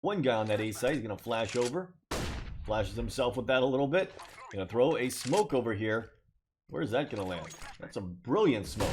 One guy on that A site. He's going to flash over. Flashes himself with that a little bit. Going to throw a smoke over here. Where's that going to land? That's a brilliant smoke.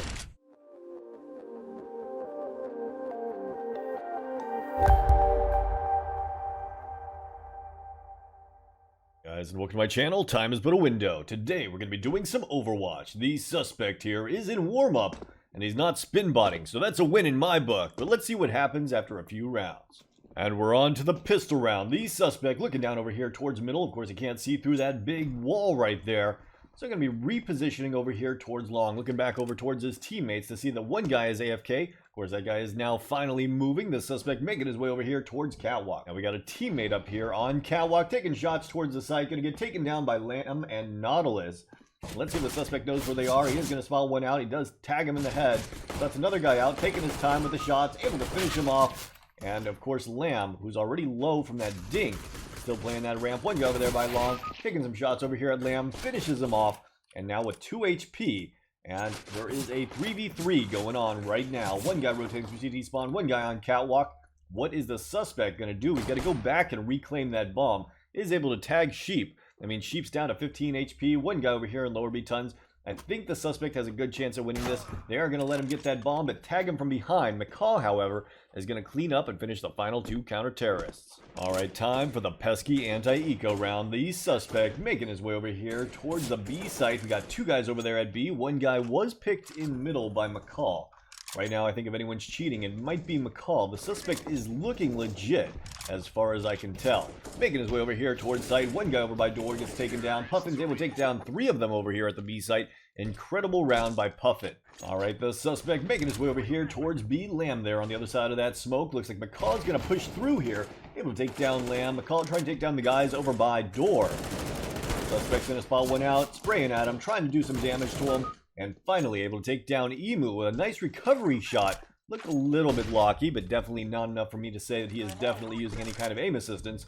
Guys, and welcome to my channel. Time is but a window. Today we're going to be doing some Overwatch. The suspect here is in warm-up, and he's not spin-botting, so that's a win in my book. But let's see what happens after a few rounds. And we're on to the pistol round. The suspect looking down over here towards middle. Of course, he can't see through that big wall right there. So I'm going to be repositioning over here towards long, looking back over towards his teammates to see that one guy is AFK. Of course, that guy is now finally moving. The suspect making his way over here towards Catwalk. Now we got a teammate up here on Catwalk taking shots towards the site. Going to get taken down by Lamb and Nautilus. Let's see if the suspect knows where they are. He is going to spot one out. He does tag him in the head. So that's another guy out, taking his time with the shots, able to finish him off. And of course, Lamb, who's already low from that dink, still playing that ramp. One guy over there by long, taking some shots over here at Lamb, finishes him off. And now with 2 HP, and there is a 3v3 going on right now. One guy rotating through CT spawn, one guy on Catwalk. What is the suspect going to do? He's got to go back and reclaim that bomb. He is able to tag Sheep. I mean, Sheep's down to 15 HP. One guy over here in lower B tons. I think the suspect has a good chance of winning this. They are going to let him get that bomb, but tag him from behind. McCall, however, is going to clean up and finish the final 2 counter-terrorists. Alright, time for the pesky anti-eco round. The suspect making his way over here towards the B site. We got 2 guys over there at B. One guy was picked in middle by McCall. Right now, I think if anyone's cheating, it might be McCall. The suspect is looking legit, as far as I can tell. Making his way over here towards site. One guy over by door gets taken down. Puffin's able to take down 3 of them over here at the B site. Incredible round by Puffin. Alright, the suspect making his way over here towards B. Lamb there on the other side of that smoke. Looks like McCall's going to push through here. Able to take down Lamb. McCall trying to take down the guys over by door. Suspect's going to spot one out, spraying at him, trying to do some damage to him. And finally able to take down Emu with a nice recovery shot. Looked a little bit locky, but definitely not enough for me to say that he is definitely using any kind of aim assistance.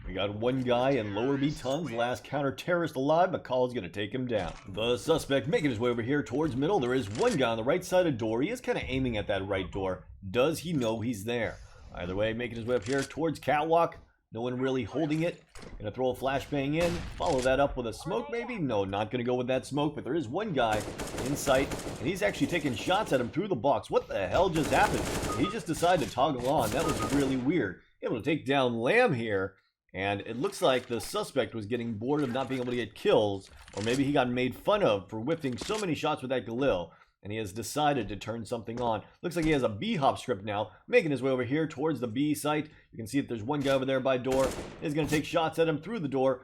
We got one guy in lower B tons, last counter-terrorist alive. McCall's going to take him down. The suspect making his way over here towards middle. There is one guy on the right side of door. He is kind of aiming at that right door. Does he know he's there? Either way, making his way up here towards Catwalk. No one really holding it. Gonna throw a flashbang in. Follow that up with a smoke maybe? No, not gonna go with that smoke, but there is one guy in sight, and he's actually taking shots at him through the box. What the hell just happened? He just decided to toggle on. That was really weird. Able to take down Lamb here, and it looks like the suspect was getting bored of not being able to get kills, or maybe he got made fun of for whiffing so many shots with that Galil. And he has decided to turn something on. Looks like he has a B-hop script now, making his way over here towards the B site. You can see that there's one guy over there by door. He's going to take shots at him through the door.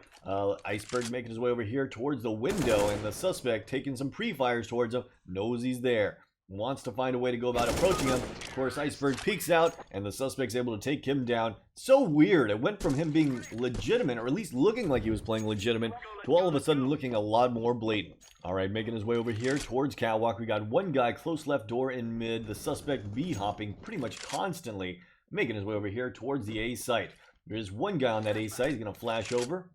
Iceberg making his way over here towards the window, and the suspect taking some pre-fires towards him. Knows he's there. Wants to find a way to go about approaching him. Of course, Iceberg peeks out, and the suspect's able to take him down. So weird. It went from him being legitimate, or at least looking like he was playing legitimate, to all of a sudden looking a lot more blatant. Alright, making his way over here towards Catwalk. We got one guy close left door in mid. The suspect B-hopping pretty much constantly. Making his way over here towards the A site. There's one guy on that A site. He's going to flash over.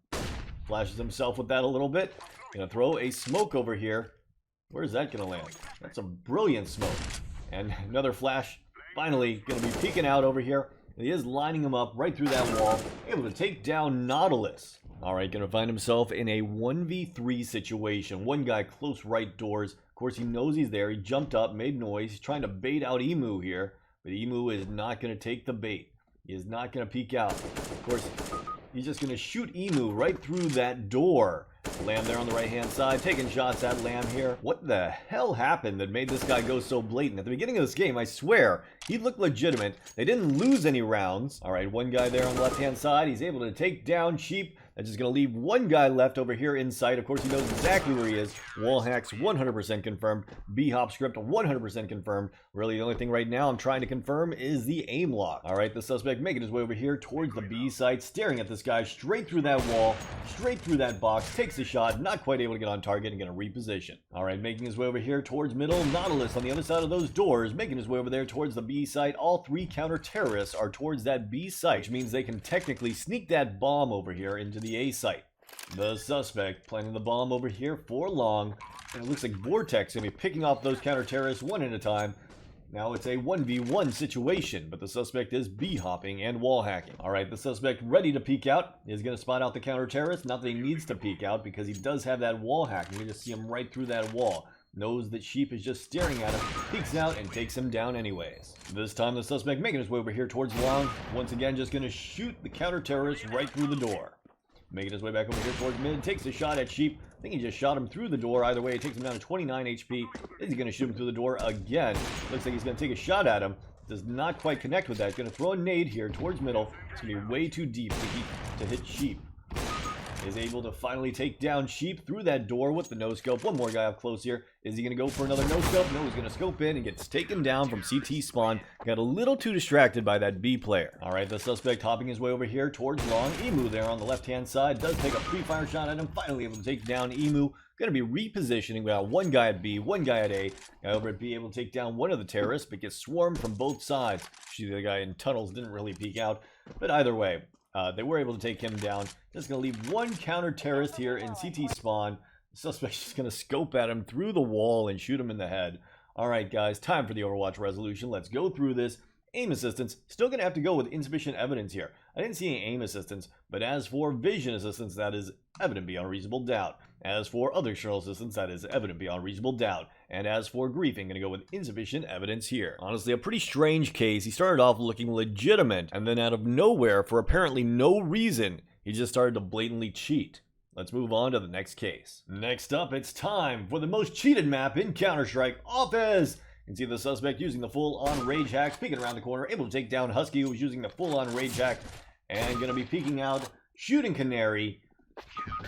Flashes himself with that a little bit. Going to throw a smoke over here. Where's that going to land? That's a brilliant smoke. And another flash. Finally, going to be peeking out over here. He is lining him up right through that wall. Able to take down Nautilus. Alright, going to find himself in a 1v3 situation. One guy close right doors. Of course, he knows he's there. He jumped up, made noise. He's trying to bait out Emu here. But Emu is not going to take the bait. He is not going to peek out. Of course, he's just going to shoot Emu right through that door. Lamb there on the right-hand side, taking shots at Lamb here. What the hell happened that made this guy go so blatant? At the beginning of this game, I swear, he looked legitimate. They didn't lose any rounds. All right, one guy there on the left-hand side. He's able to take down Sheep. That's just going to leave one guy left over here in sight. Of course, he knows exactly where he is. Wall hacks 100% confirmed. B-hop script 100% confirmed. Really, the only thing right now I'm trying to confirm is the aim lock. All right, the suspect making his way over here towards the B site, staring at this guy straight through that wall, straight through that box, takes a shot, not quite able to get on target, and going to reposition. All right, making his way over here towards middle. Nautilus on the other side of those doors, making his way over there towards the B site. All 3 counter-terrorists are towards that B site, which means they can technically sneak that bomb over here into the A site. The suspect planting the bomb over here for long. And it looks like Vortex going to be picking off those counter-terrorists one at a time. Now it's a 1v1 situation, but the suspect is B-hopping and wall hacking. Alright, the suspect ready to peek out is going to spot out the counter-terrorist. Not that he needs to peek out because he does have that wall hack. You can just see him right through that wall. Knows that Sheep is just staring at him, peeks out, and takes him down anyways. This time the suspect making his way over here towards the lounge. Once again, just going to shoot the counter-terrorist right through the door. Making his way back over here towards mid, takes a shot at Sheep. I think he just shot him through the door. Either way, it takes him down to 29 HP. Is he going to shoot him through the door again? Looks like he's going to take a shot at him. Does not quite connect with that. He's going to throw a nade here towards middle. It's going to be way too deep to hit Sheep. Is able to finally take down Sheep through that door with the no-scope. One more guy up close here. Is he going to go for another no-scope? No, he's going to scope in and gets taken down from CT spawn. Got a little too distracted by that B player. Alright, the suspect hopping his way over here towards long. Emu there on the left-hand side. Does take a pre-fire shot at him. Finally able to take down Emu. Going to be repositioning. We got one guy at B, one guy at A. Guy over at B able to take down one of the terrorists, but gets swarmed from both sides. Actually, the guy in tunnels didn't really peek out. But either way, they were able to take him down. Just going to leave one counter-terrorist here in CT spawn. The suspect's just going to scope at him through the wall and shoot him in the head. Alright guys, time for the Overwatch resolution. Let's go through this. Aim assistance, still going to have to go with insufficient evidence here. I didn't see any aim assistance, but as for vision assistance, that is evident beyond reasonable doubt. As for other external assistance, that is evident beyond reasonable doubt. And as for griefing, going to go with insufficient evidence here. Honestly, a pretty strange case. He started off looking legitimate, and then out of nowhere, for apparently no reason, he just started to blatantly cheat. Let's move on to the next case. Next up, it's time for the most cheated map in Counter-Strike, Office! You can see the suspect using the full-on rage hack, peeking around the corner, able to take down Husky, who was using the full-on rage hack, and going to be peeking out, shooting Canary,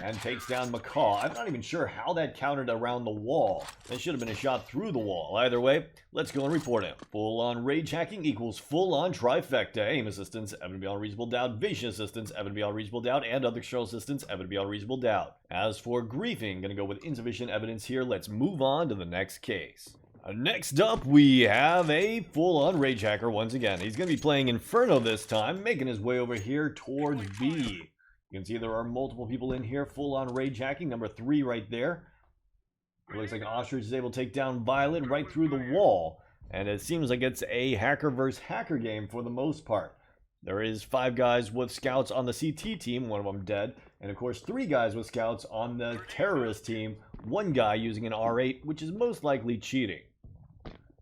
and takes down Macaw. I'm not even sure how that countered around the wall. That should have been a shot through the wall. Either way, let's go and report him. Full-on rage hacking equals full-on trifecta. Aim assistance, evident beyond reasonable doubt. Vision assistance, evident beyond reasonable doubt. And other external assistance, evident beyond reasonable doubt. As for griefing, gonna go with insufficient evidence here. Let's move on to the next case. Next up, we have a full-on rage hacker once again. He's going to be playing Inferno this time, making his way over here towards B. You can see there are multiple people in here, full-on rage hacking, number 3 right there. It looks like Ostrich is able to take down Violet right through the wall. And it seems like it's a hacker versus hacker game for the most part. There is 5 guys with scouts on the CT team, one of them dead. And of course 3 guys with scouts on the terrorist team, 1 guy using an R8, which is most likely cheating.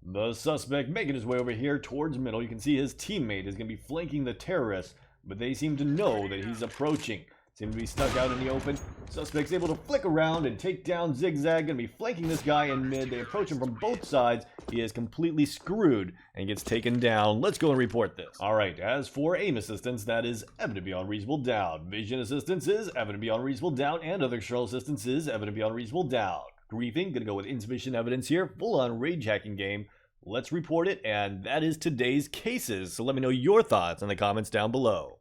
The suspect making his way over here towards middle. You can see his teammate is going to be flanking the terrorist, but they seem to know that he's approaching. Seem to be stuck out in the open. Suspect's able to flick around and take down Zigzag. Going to be flanking this guy in mid. They approach him from both sides. He is completely screwed and gets taken down. Let's go and report this. Alright, as for aim assistance, that is evident beyond reasonable doubt. Vision assistance is evident beyond reasonable doubt. And other external assistance is evident beyond reasonable doubt. Griefing, gonna go with insufficient evidence here. Full-on rage hacking game. Let's report it, and that is today's cases. So let me know your thoughts in the comments down below.